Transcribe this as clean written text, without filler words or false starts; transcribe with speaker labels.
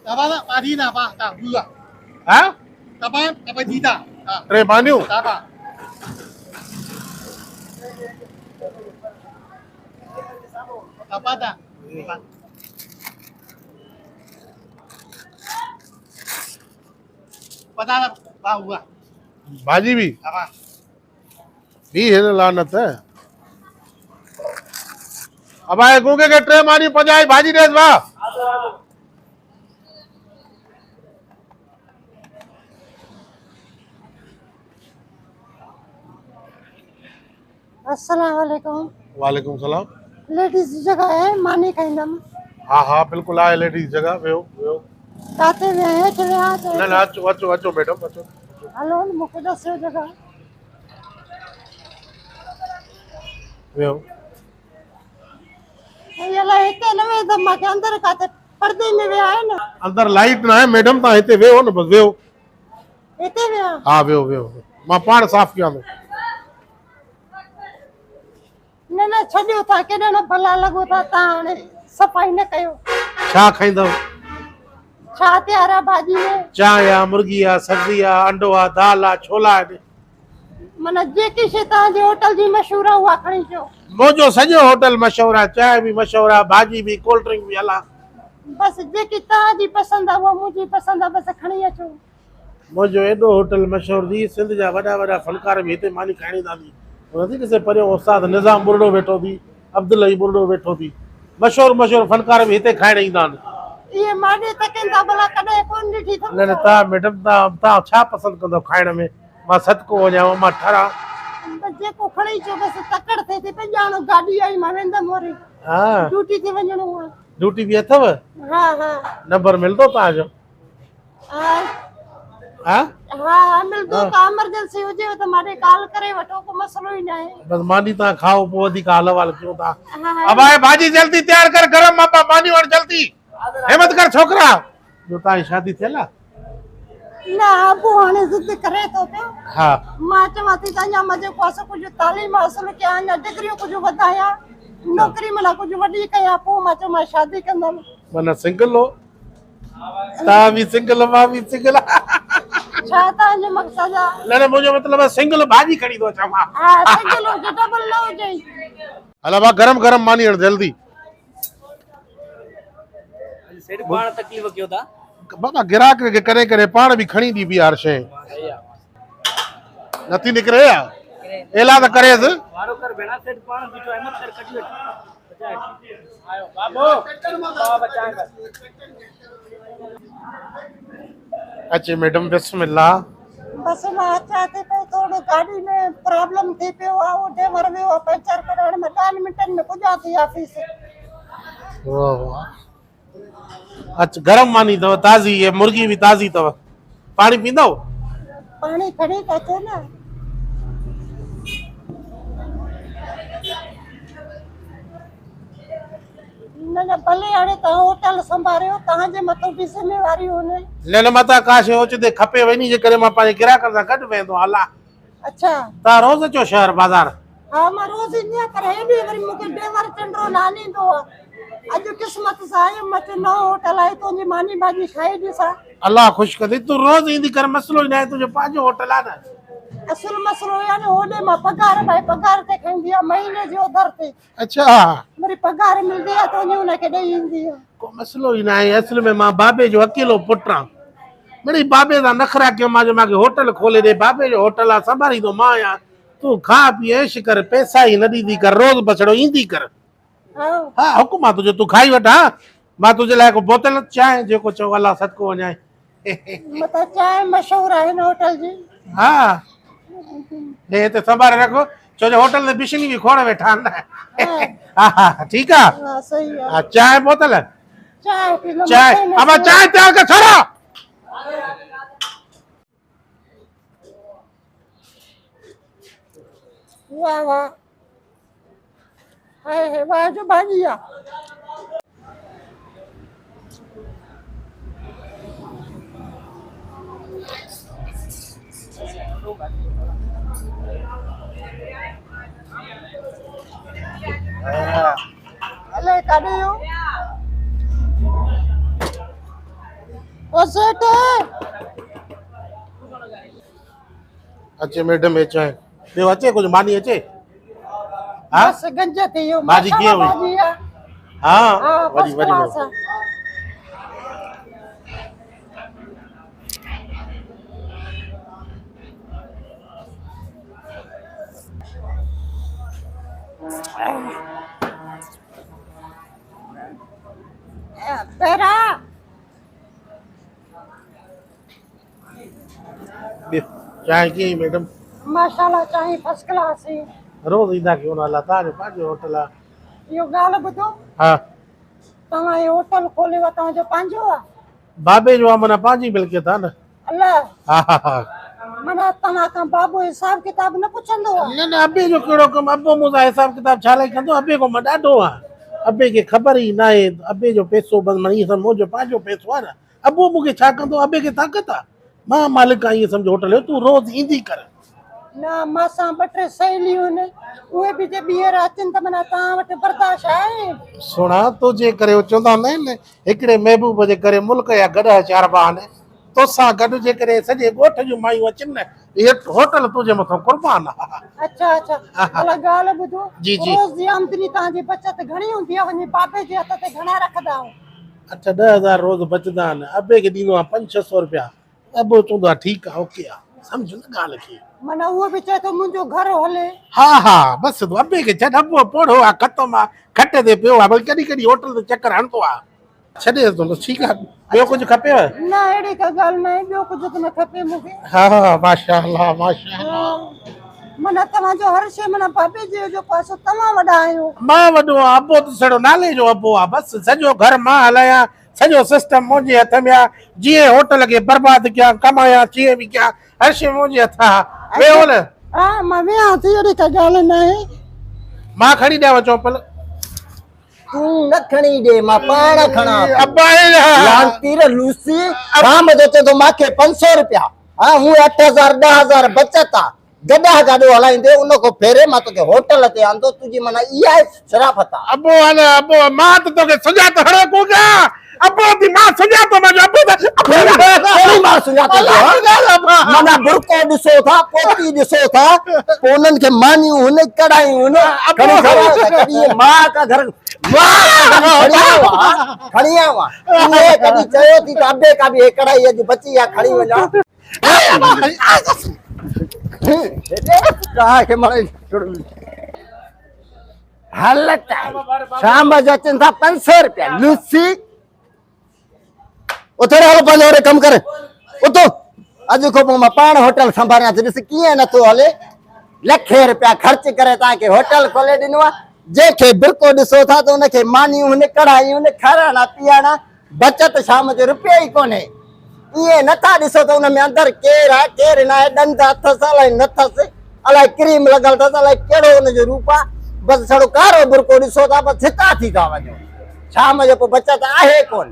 Speaker 1: Tapa padi na pa ta dua.
Speaker 2: हाँ
Speaker 1: Tapa dita.
Speaker 2: टे मानियूं
Speaker 1: Tapa. Tapa ta. Pata na pa huआ.
Speaker 2: भाजी भी
Speaker 1: Tapa.
Speaker 2: भी है ना लानत है अब आए गूंगे के ट्रे मानी पजाई भाजी देस वाह
Speaker 3: अस्सलाम वालेकुम।
Speaker 2: वालेकुम सलाम
Speaker 3: लेडीज जगह है मानी खाइंदम
Speaker 2: हाँ हाँ बिल्कुल आए लेडीज जगह वेहो वेहो
Speaker 3: काते में है चले आ
Speaker 2: ना ना अचो अचो अचो मैडम अचो
Speaker 3: हलो मुके दस्यो जगह
Speaker 2: वेहो
Speaker 3: ये ला इते न वे दम के अंदर काते पर्दे में वे आए ना
Speaker 2: अंदर लाइट ना है मैडम ता हिते वेहो न बस वेहो
Speaker 3: इते वे
Speaker 2: हाँ वेहो वेहो मां पाण साफ किया तो
Speaker 3: न छडियो था के न भला लगो था ता ने सफाई न कयो
Speaker 2: छा खाइंदव
Speaker 3: छा त्यारा भाजी में
Speaker 2: चाय आ मुर्गी आ सब्जी आ अंडो आ दाल आ छोला आ
Speaker 3: मन जेकी शे ता जे होटल जी मशहूर हुआ खणी जो
Speaker 2: मोजो सॼो होटल मशहूर आहे चाय भी मशहूर आहे भाजी भी कोल्ड ड्रिंक भी हला
Speaker 3: बस जेकी ता जी पसंद है वो मुजी पसंद है बस खणी अचो
Speaker 2: मोजो एडो होटल मशहूर दी सिंध जा वॾा वॾा फनकार भी हिते मानी खाइणी दादी नथी किसे परियों उस्ताद निज़ाम बुरडो वेठो थी अब्दुल बुरडो वेठो थी मशहूर मशहूर फनकार भी हिते खाइण ईंदा आहिनि
Speaker 3: ये माने तकंदा भला कदे कोन ॾिठी था
Speaker 2: न न तव्हां मैडम तव्हां छा पसंदि कंदव खाइण में मां सदको वञांव मां ठरा
Speaker 3: जेको खणी चो बस तकड़ थे थी पंजाणो गाड़ी आई मां वेंदम मोरी
Speaker 2: हा
Speaker 3: ड्यूटी ते वञणो आहे
Speaker 2: ड्यूटी भी अथव
Speaker 3: हा हा
Speaker 2: नंबर मिलंदो तव्हांजो
Speaker 3: हा
Speaker 2: हा
Speaker 3: हा मिलंदो का इमरजेंसी हुजे त मारे कॉल करे वठो को मसलो ही न आहे
Speaker 2: बस मानी तव्हां खाओ पोइ वधीक हाल हवाल कयो था
Speaker 3: हा
Speaker 2: अब आए भाजी जल्दी तैयार कर गरम मापा मानी वण जल्दी हिम्मत कर छोकरा जो तव्हांजी शादी थियल आहे
Speaker 3: न अबू हाणे जिद करे तो पियो
Speaker 2: हा
Speaker 3: मां चवां थी त अञा मजे को असां कुझु तालीम हासिल कया अञा डिग्रियूं कुझु वधाया नौकरी मला कुझु वॾी कया पोइ मां चयो मां शादी कंदमि
Speaker 2: माना सिंगल हो तव्हां भी सिंगल मां भी सिंगल
Speaker 3: छा तव्हांजो मक़सदु आहे
Speaker 2: न न मुंहिंजो मतिलबु आहे सिंगल भाॼी खणी थो अचां मां
Speaker 3: हा सिंगल हुजे डबल न हुजे
Speaker 2: हलो भाउ गरम गरम मानी हण जल्दी
Speaker 4: सेठ पाण तकलीफ़ कयो था
Speaker 2: बाबा गिराक खे करे करे पाण भी खणी दी बि हर शइ नथी निकिरे या एला त करेसि
Speaker 4: वारो कर भेणा सेठ पाण बीठो है मत कर कटी आयो बाबू बाबा बचाए कर
Speaker 2: अचे मैडम बिस्मिल्लाह
Speaker 3: बस मां अचां थी पई थोरो गाॾी में प्रॉब्लम थी पियो आहे उहो ड्राइवर वियो आहे पंचर कराइण में 10 मिंटनि में पुॼां थी ऑफिस
Speaker 2: वाह वाह अच्छा गरम मानी अथव ताज़ी ये मुर्गी भी ताज़ी अथव पानी पींदव
Speaker 3: पाणी खणी त अचो न न न भले हाणे तव्हां होटल संभालियो तव्हांजे मथां बि ज़िम्मेवारी हुने
Speaker 2: न न मता का शइ ओचिते खपे वञी जे करे मां पंहिंजे गिराकनि सां गॾु वेंदो हला
Speaker 3: अच्छा
Speaker 2: तव्हां रोज़ अचो शहर बाज़ार
Speaker 3: हा मां रोज़ ईंदी आहियां पर हेॾी वरी मूंखे ड्राइवर चंडो न आणींदो आहे अॼु क़िस्मत सां आयमि मथे नओं होटल आहे तुंहिंजी मानी भाॼी खाई ॾिसां
Speaker 2: अल्लाह ख़ुशि कंदी तूं रोज़ ईंदी कर मसलो ई न आहे तुंहिंजो पंहिंजो होटल आहे न
Speaker 3: असुल मसलो यानी होॾे मां पगार भाई पगार ते खईंदी आहे महीने जो दर ते
Speaker 2: अच्छा
Speaker 3: वरी पगार मिलंदी आहे त वञी हुनखे ॾेई ईंदी आहे
Speaker 2: को मसलो ई न आहे असल में मां बाबे जो अकेलो पुटु आहियां मिड़ी बाबे सां नखरा कयो मां मूंखे होटल खोले ॾे बाबे जो होटल आहे संभालींदो मां आहियां तूं खा पी ऐश कर पैसा ई न ॾींदी कर रोज़ बछड़ो ईंदी कर
Speaker 3: हा
Speaker 2: हाँ हुकुम आहे तुंहिंजो तूं खाई वठ हा मां तुंहिंजे लाइ को बोतल चांहि जेको चओ अलाह सदको वञाए
Speaker 3: मतिलबु चांहि मशहूरु आहे हिन होटल जी
Speaker 2: हा हे हिते संभाले रखो छो जो होटल ते बिशनी बि खोड़ वेठा आहिनि हा हा ठीकु आहे
Speaker 3: हा सही आहे
Speaker 2: हा चांहि बोतल
Speaker 3: चांहि पीलो
Speaker 2: चांहि अब चांहि तयार कर छोरा
Speaker 3: वाह वाह हाय वाह जो भाॼी आहे अले काॾे वियो ओ सेठ
Speaker 2: अचे मैडम में चाहे ॿियो अचे कुझु मानी अचे हाँ
Speaker 3: बस गंज थी वियो
Speaker 2: भाॼी कीअं हुई?
Speaker 3: भाॼी आहे
Speaker 2: हाँ
Speaker 3: हाँ
Speaker 2: वरी
Speaker 3: बस
Speaker 2: वरी
Speaker 3: क्लास आहे पेरा
Speaker 2: ॿियो चांहि कीअं मैडम
Speaker 3: माशाल्लाह चाही फर्स्ट क्लास ही
Speaker 2: रोज़ ईंदा कयो न अलाह तव्हांजो पंहिंजो होटल आहे
Speaker 3: इहो ॻाल्हि ॿुधो
Speaker 2: हा
Speaker 3: तव्हां इहो होटल खोलियो तव्हांजो पंहिंजो आहे
Speaker 2: बाबे जो आहे माना पंहिंजी मिल्कियत आहे न
Speaker 3: अलाह
Speaker 2: हा हा हा
Speaker 3: माना तव्हां खां बाबू हिसाब किताब न पुछंदो आहे
Speaker 2: न न अबे जो कहिड़ो कमु अबो मूंसां हिसाब किताब छा लाइ कंदो अबे को मां ॾाढो आहे अबे खे ख़बर ई न आहे अबे जो पैसो बसि मां ईअं मुंहिंजो पंहिंजो पैसो आहे न अबो मूंखे छा कंदो अबे खे ताक़त आहे मां मालिक आहियां ईअं सम्झो होटल जो तूं रोज़ ईंदी कर
Speaker 3: न मासां ॿ टे सहेलियूं आहिनि उहे बि जे ॿीहर अचनि त माना तव्हां वटि बर्दाश्त आहे
Speaker 2: सुणा तुंहिंजे करे चवंदा न आहिनि हिकिड़े महबूब जे करे मुल्क जा गॾ चार बहाने तोसां गॾु जे करे सॼे ॻोठ जूं मायूं अचनि न इहे होटल तुंहिंजे मथां कुर्बान आहे
Speaker 3: अच्छा अच्छा भला ॻाल्हि ॿुधो
Speaker 2: जी, जी।
Speaker 3: रोज़ जी आमदनी तव्हांजी बचत घणी हूंदी आहे वञी बाबे जे हथ ते घणा रखंदा आहियो
Speaker 2: 8-10,000 रोज़ बचंदा आहिनि अबे खे ॾींदो आहे 500-600 रुपया अबो चवंदो आहे ठीकु आहे ओके आहे सम्झ न ॻाल्हि खे
Speaker 3: माना उहो बि चए थो मुंहिंजो घर हले
Speaker 2: हा हा बसि तूं अबे खे छॾ अबो पोड़ो आहे ख़तमु आहे खट ते पियो आहे भई कॾहिं कॾहिं होटल ते चकर हणंदो आहे छॾे थो बसि ठीकु आहे ॿियो कुझु खपेव
Speaker 3: न अहिड़ी का ॻाल्हि न आहे ॿियो कुझु त न खपे मूंखे
Speaker 2: हा हा माशाअल्लाह माशाअल्लाह
Speaker 3: माना तव्हांजो हर शइ माना बाबे जी जो पासो तव्हां वॾा आहियो
Speaker 2: मां वॾो आहे अबो त सड़ो नाले जो अबो आहे बसि सॼो घर मां हलायां सॼो सिस्टम मुंहिंजे हथ में आहे जीअं होटल खे बर्बाद कयां कमायां जीअं बि कयां हर शइ मुंहिंजे हथ आहे वेहो न
Speaker 3: हा मां वियां थी अहिड़ी का ॻाल्हि न आहे
Speaker 2: मां खणी ॾियांव चौपल
Speaker 5: तूं न खणी ॾे मां पाण खणा
Speaker 2: अब्बा
Speaker 5: तीर लूसी शाम जो चए थो मूंखे 500 रुपया हा हूं 8,000 10,000 बचत आहे गॾा गाॾो हलाईंदे उन खां फेरे मां तोखे होटल ते आंदो तुंहिंजी माना इहा आहे शराफ़त आहे
Speaker 2: अबो हल अबो मां त तोखे सुञातो हणे कोन्हा अबो थी मां सुञातो मुंहिंजो अबो
Speaker 5: मां सुञातो माना बुरको ॾिसो था पोती ॾिसो था पोइ उन्हनि खे मानियूं हुन कढ़ायूं हुन कॾहिं मां का घर खणी आयो आहे कॾहिं चयो थी त अबे का बि कढ़ाई अॼु बची आहे खणी वञा हालत शाम जो अचनि था 500 रुपया लूसी उथड़े हलो पंहिंजो ओड़े कमु करे उथो अॼु खां पोइ मां पाण होटल संभालियां थी ॾिस कीअं नथो हले लखे रुपया ख़र्च करे तव्हांखे होटल खोले ॾिनो आहे जंहिंखे बिरको ॾिसो था त उनखे मानियूं हुन कढ़ायूं खाराइणा पीआरणा बचत शाम जो रुपया ई कोन्हे ईअं नथा ॾिसो त हुन में अंदरि केरु आहे केरु न आहे ॾंद अथसि अलाए न अथसि अलाए क्रीम लॻल अथसि अलाए कहिड़ो हुनजो रूप आहे बसि छड़ो कारो बुरको ॾिसो था बसि हितां थी था वञो शाम जो पोइ बचत आहे कोन